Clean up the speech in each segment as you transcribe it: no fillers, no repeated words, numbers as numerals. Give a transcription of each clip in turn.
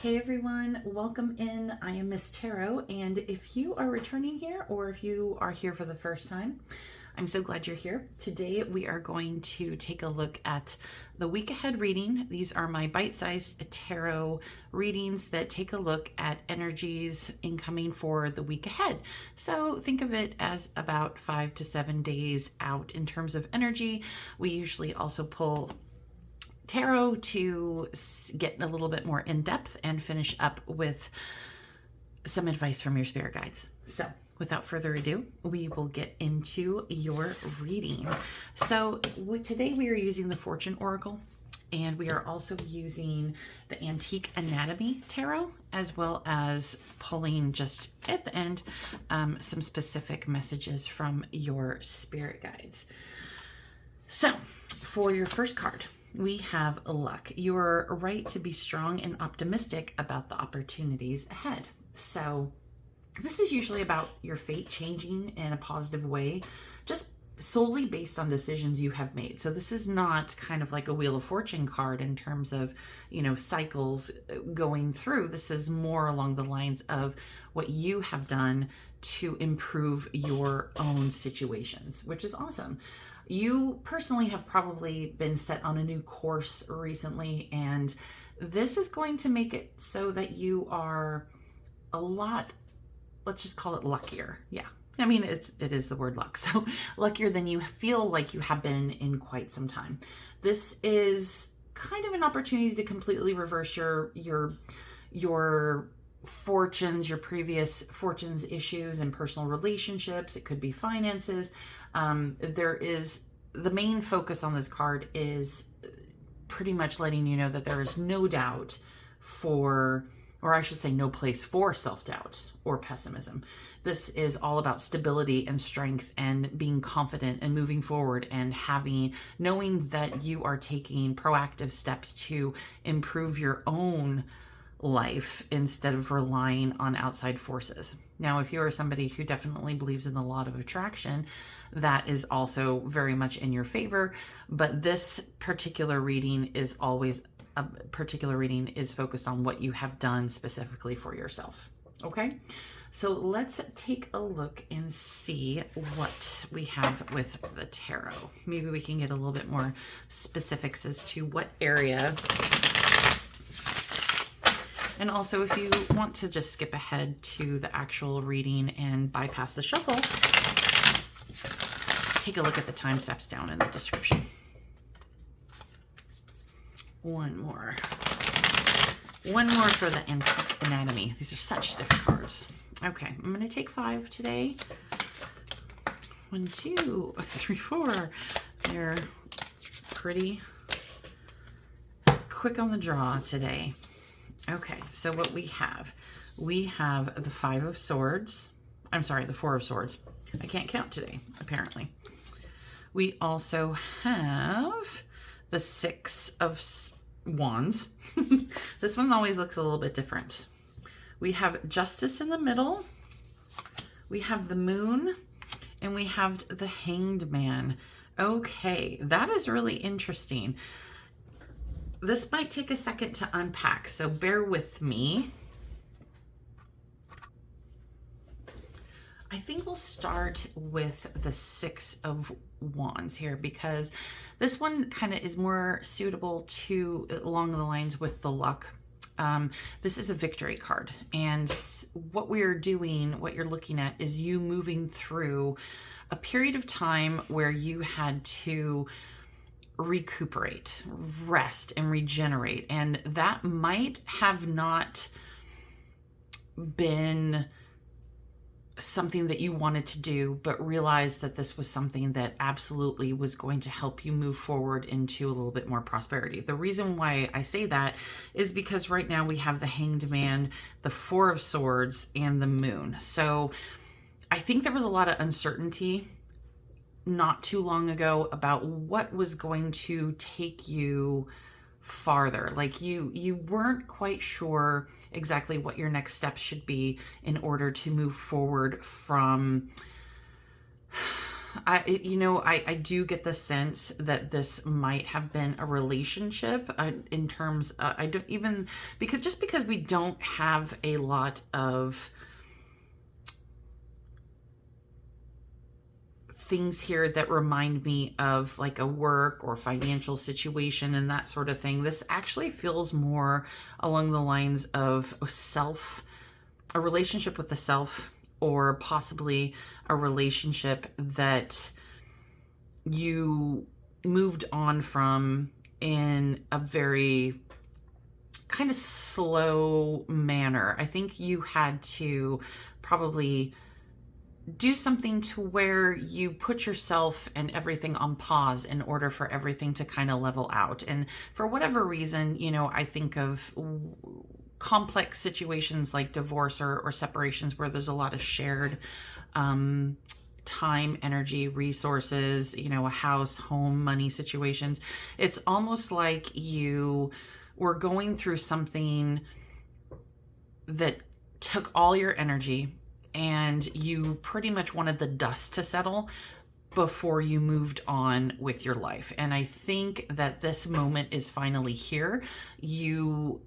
Hey everyone, welcome in. I am Miss Tarot, and if you are returning here or if you are here for the first time, I'm so glad you're here. Today we are going to take a look at the week ahead reading. These are my bite-sized tarot readings that take a look at energies incoming for the week ahead. So think of it as about 5 to 7 days out in terms of energy. We usually also pull tarot to get a little bit more in depth and finish up with some advice from your spirit guides. So without further ado, we will get into your reading. So today we are using the Fortune Oracle, and we are also using the Antique Anatomy Tarot, as well as pulling just at the end some specific messages from your spirit guides. So for your first card, we have luck. You're right to be strong and optimistic about the opportunities ahead. So this is usually about your fate changing in a positive way, just solely based on decisions you have made. So this is not kind of like a Wheel of Fortune card in terms of, cycles going through. This is more along the lines of what you have done to improve your own situations, which is awesome. You personally have probably been set on a new course recently, and this is going to make it so that you are a lot, let's just call it luckier. Yeah. I mean, it is the word luck. So luckier than you feel like you have been in quite some time. This is kind of an opportunity to completely reverse your fortunes, your previous fortunes issues and personal relationships. It could be finances. The main focus on this card is pretty much letting you know that there is no doubt or I should say no place for self-doubt or pessimism. This is all about stability and strength and being confident and moving forward and knowing that you are taking proactive steps to improve your own life instead of relying on outside forces. Now, if you are somebody who definitely believes in the law of attraction, that is also very much in your favor. But this particular reading is focused on what you have done specifically for yourself. Okay, so let's take a look and see what we have with the tarot. Maybe we can get a little bit more specifics as to what area. And also, if you want to just skip ahead to the actual reading and bypass the shuffle, take a look at the time steps down in the description. One more for the Antique Anatomy. These are such stiff cards. Okay, I'm going to take 5 today. 1, 2, 3, 4. They're pretty quick on the draw today. Okay, so what we have the 5 of Swords. I'm sorry, the 4 of Swords. I can't count today, apparently. We also have the 6 of Wands. This one always looks a little bit different. We have Justice in the middle. We have the Moon, and we have the Hanged Man. Okay, that is really interesting. This might take a second to unpack, so bear with me. I think we'll start with the 6 of Wands here, because this one kind of is more suitable to along the lines with the luck. This is a victory card, and what we're doing, what you're looking at, is you moving through a period of time where you had to recuperate, rest, and regenerate, and that might have not been something that you wanted to do, but realized that this was something that absolutely was going to help you move forward into a little bit more prosperity. The reason why I say that is because right now we have the Hanged Man, the 4 of Swords, and the Moon. So I think there was a lot of uncertainty not too long ago about what was going to take you farther. Like you weren't quite sure exactly what your next steps should be in order to move forward from I do get the sense that this might have been a relationship in terms, I don't even, because we don't have a lot of things here that remind me of like a work or financial situation and that sort of thing. This actually feels more along the lines of a relationship with the self, or possibly a relationship that you moved on from in a very kind of slow manner. I think you had to probably do something to where you put yourself and everything on pause in order for everything to kind of level out. And for whatever reason, I think of complex situations like divorce or separations where there's a lot of shared time, energy, resources, a house, home, money situations. It's almost like you were going through something that took all your energy, and you pretty much wanted the dust to settle before you moved on with your life. And I think that this moment is finally here. You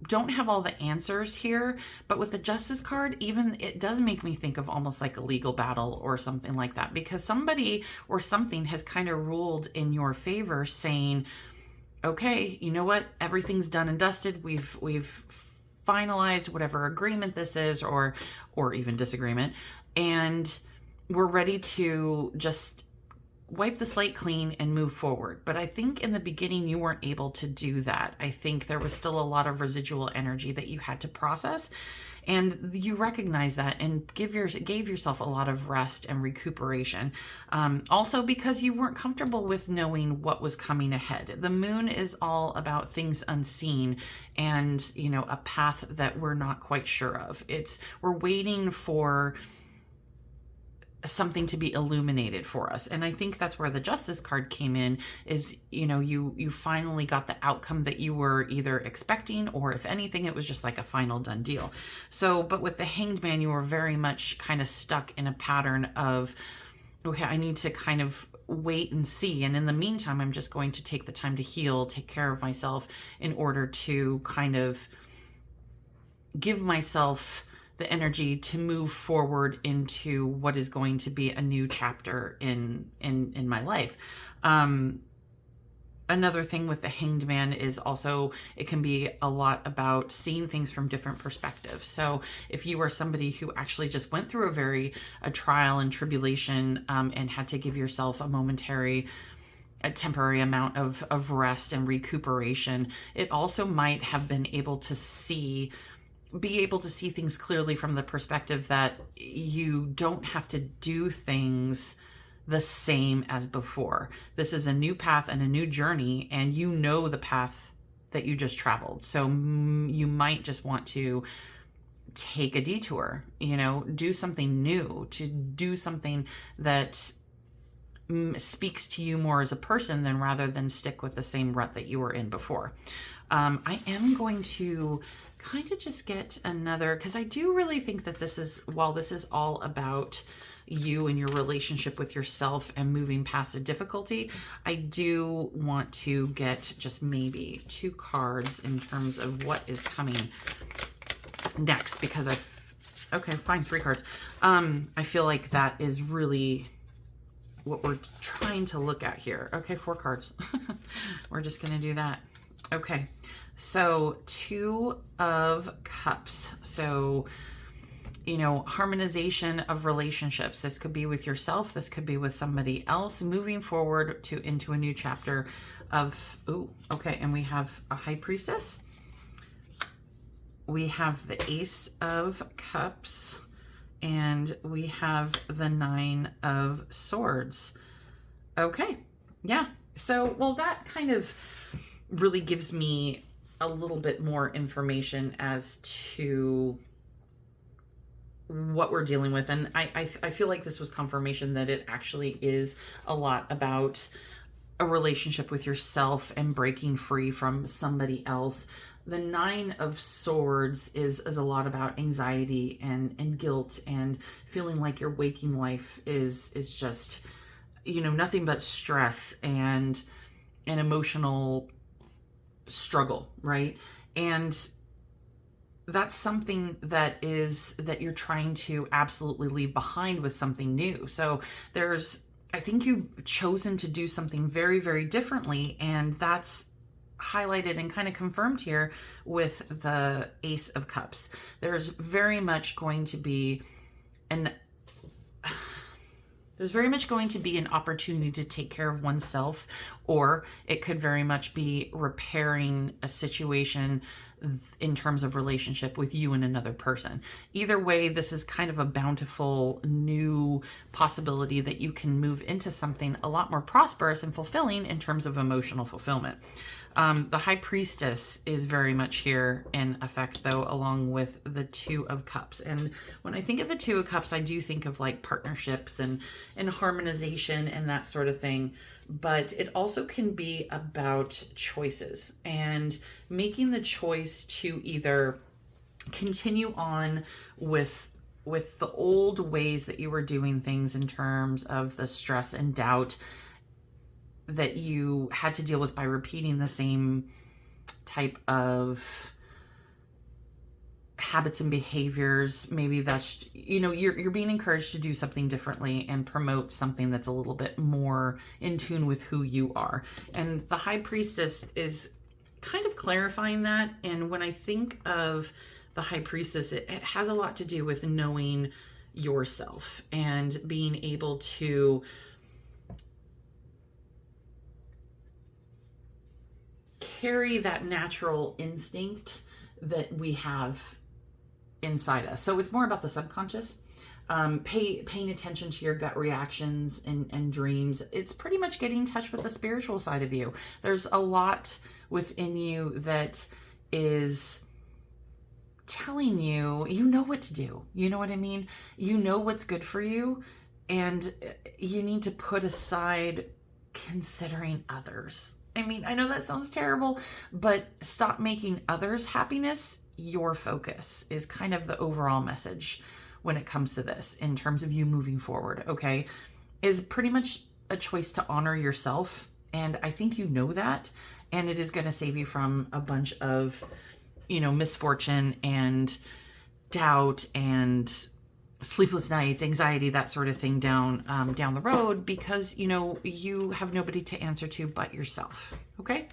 don't have all the answers here, but with the Justice card, even it does make me think of almost like a legal battle or something like that, because somebody or something has kind of ruled in your favor, saying, okay, you know what, everything's done and dusted. We've finalized whatever agreement this is, or even disagreement, and we're ready to just wipe the slate clean and move forward. But I think in the beginning you weren't able to do that. I think there was still a lot of residual energy that you had to process, and you recognize that and gave yourself a lot of rest and recuperation. Also because you weren't comfortable with knowing what was coming ahead. The moon is all about things unseen, and a path that we're not quite sure of. We're waiting for something to be illuminated for us. And I think that's where the Justice card came in, is, you finally got the outcome that you were either expecting, or if anything, it was just like a final done deal. So, but with the Hanged Man, you were very much kind of stuck in a pattern of, okay, I need to kind of wait and see. And in the meantime, I'm just going to take the time to heal, take care of myself in order to kind of give myself the energy to move forward into what is going to be a new chapter in my life. Another thing with the Hanged Man is also, it can be a lot about seeing things from different perspectives. So if you are somebody who actually just went through a trial and tribulation, and had to give yourself a temporary amount of rest and recuperation, it also might have been able to be able to see things clearly from the perspective that you don't have to do things the same as before. This is a new path and a new journey, and the path that you just traveled. So you might just want to take a detour, do something new, to do something that speaks to you more as a person, rather than stick with the same rut that you were in before. I am going to kind of just get another, because I do really think that while this is all about you and your relationship with yourself and moving past a difficulty, I do want to get just maybe 2 cards in terms of what is coming next, because okay, fine, 3 cards. I feel like that is really what we're trying to look at here. Okay, 4 cards. We're just going to do that. Okay, so 2 of Cups. So, harmonization of relationships. This could be with yourself. This could be with somebody else. Moving forward into a new chapter of, okay, and we have a High Priestess. We have the Ace of Cups. And we have the 9 of Swords. Okay, yeah. So, well, that kind of really gives me a little bit more information as to what we're dealing with. And I feel like this was confirmation that it actually is a lot about a relationship with yourself and breaking free from somebody else. The 9 of Swords is a lot about anxiety and guilt, and feeling like your waking life is just nothing but stress and an emotional struggle, right? And that's something that you're trying to absolutely leave behind with something new. So I think you've chosen to do something very, very differently, and that's highlighted and kind of confirmed here with the Ace of Cups. There's very much going to be an opportunity to take care of oneself, or it could very much be repairing a situation in terms of relationship with you and another person. Either way, this is kind of a bountiful new possibility that you can move into something a lot more prosperous and fulfilling in terms of emotional fulfillment. The High Priestess is very much here in effect, though, along with the Two of Cups. And when I think of the Two of Cups, I do think of like partnerships and harmonization and that sort of thing. But it also can be about choices and making the choice to either continue on with the old ways that you were doing things in terms of the stress and doubt that you had to deal with by repeating the same type of habits and behaviors. Maybe that's, you're being encouraged to do something differently and promote something that's a little bit more in tune with who you are. And the High Priestess is kind of clarifying that. And when I think of the High Priestess, it has a lot to do with knowing yourself and being able to carry that natural instinct that we have inside us. So it's more about the subconscious. Paying attention to your gut reactions and dreams. It's pretty much getting in touch with the spiritual side of you. There's a lot within you that is telling you, you know what to do. You know what I mean? You know what's good for you, and you need to put aside considering others. I mean, I know that sounds terrible, but stop making others' happiness your focus is kind of the overall message when it comes to this in terms of you moving forward, okay? Is pretty much a choice to honor yourself. And I think you know that. And it is going to save you from a bunch of, misfortune and doubt and sleepless nights, anxiety, that sort of thing down the road, because you have nobody to answer to but yourself. Okay,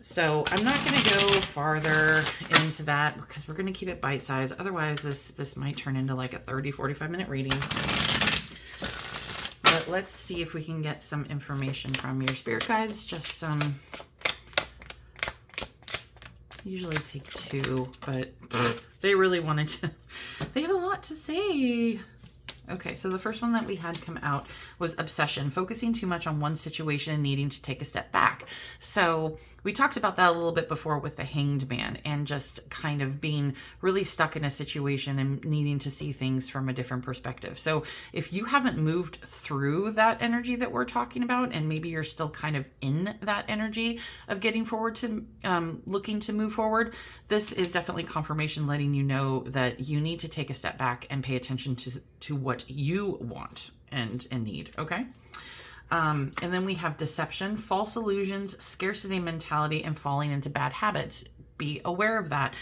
so I'm not going to go farther into that because we're going to keep it bite-sized. Otherwise, this might turn into like a 30-45 minute reading. But let's see if we can get some information from your spirit guides. Just some. Usually take two, but they really wanted to. They have a lot to say. Okay, so the first one that we had come out was obsession, focusing too much on one situation and needing to take a step back. So we talked about that a little bit before with the Hanged Man and just kind of being really stuck in a situation and needing to see things from a different perspective. So if you haven't moved through that energy that we're talking about, and maybe you're still kind of in that energy of getting forward to looking to move forward, this is definitely confirmation letting you know that you need to take a step back and pay attention to what you want and need, okay? And then we have deception, false illusions, scarcity mentality, and falling into bad habits. Be aware of that.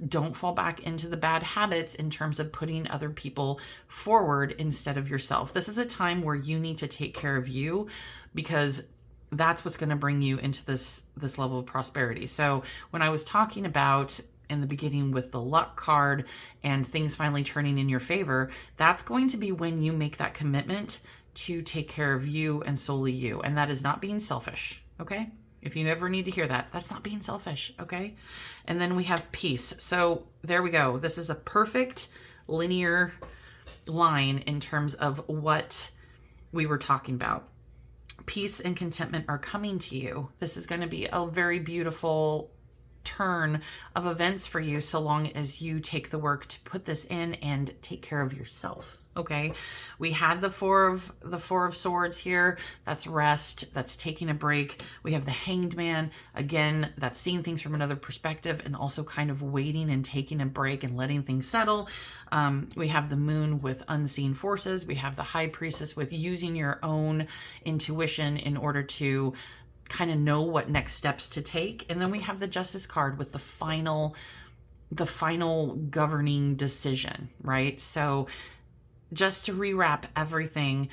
Don't fall back into the bad habits in terms of putting other people forward instead of yourself. This is a time where you need to take care of you, because that's what's going to bring you into this level of prosperity. So when I was talking about in the beginning with the luck card and things finally turning in your favor, that's going to be when you make that commitment to take care of you and solely you. And that is not being selfish, okay? If you ever need to hear that, that's not being selfish, okay? And then we have peace. So there we go. This is a perfect linear line in terms of what we were talking about. Peace and contentment are coming to you. This is going to be a very beautiful turn of events for you, so long as you take the work to put this in and take care of yourself. Okay, we had the four of swords here. That's rest. That's taking a break. We have the Hanged Man. Again, that's seeing things from another perspective and also kind of waiting and taking a break and letting things settle. We have the Moon with unseen forces. We have the High Priestess with using your own intuition in order to kind of know what next steps to take. And then we have the Justice card with the final governing decision, right? So just to rewrap everything,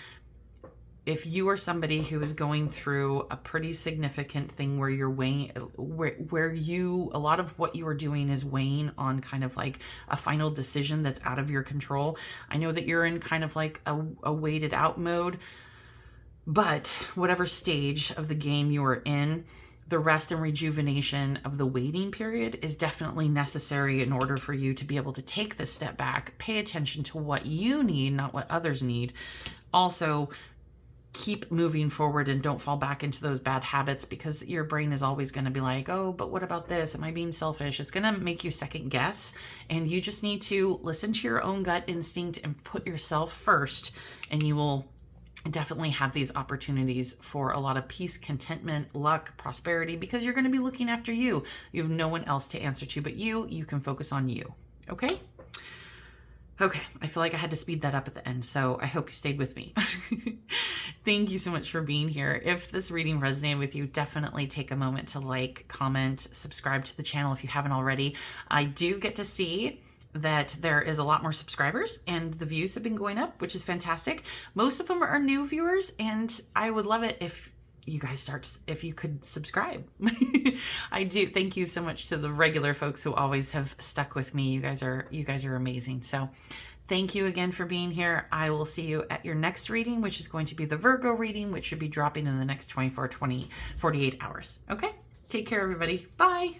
if you are somebody who is going through a pretty significant thing where you're weighing, where you, a lot of what you are doing is weighing on kind of like a final decision that's out of your control. I know that you're in kind of like a waited out mode, but whatever stage of the game you are in, the rest and rejuvenation of the waiting period is definitely necessary in order for you to be able to take this step back, pay attention to what you need, not what others need. Also, keep moving forward and don't fall back into those bad habits, because your brain is always going to be like, oh, but what about this? Am I being selfish? It's going to make you second guess. And you just need to listen to your own gut instinct and put yourself first, and you will definitely have these opportunities for a lot of peace, contentment, luck, prosperity, because you're going to be looking after you. You have no one else to answer to but you. You can focus on you. Okay? Okay, I feel like I had to speed that up at the end, so I hope you stayed with me. Thank you so much for being here. If this reading resonated with you, definitely take a moment to like, comment, subscribe to the channel if you haven't already. I do get to see that there is a lot more subscribers and the views have been going up, which is fantastic. Most of them are new viewers, and I would love it if you guys if you could subscribe. I do. Thank you so much to the regular folks who always have stuck with me. You guys are amazing. So thank you again for being here. I will see you at your next reading, which is going to be the Virgo reading, which should be dropping in the next 48 hours. Okay? Take care, everybody. Bye.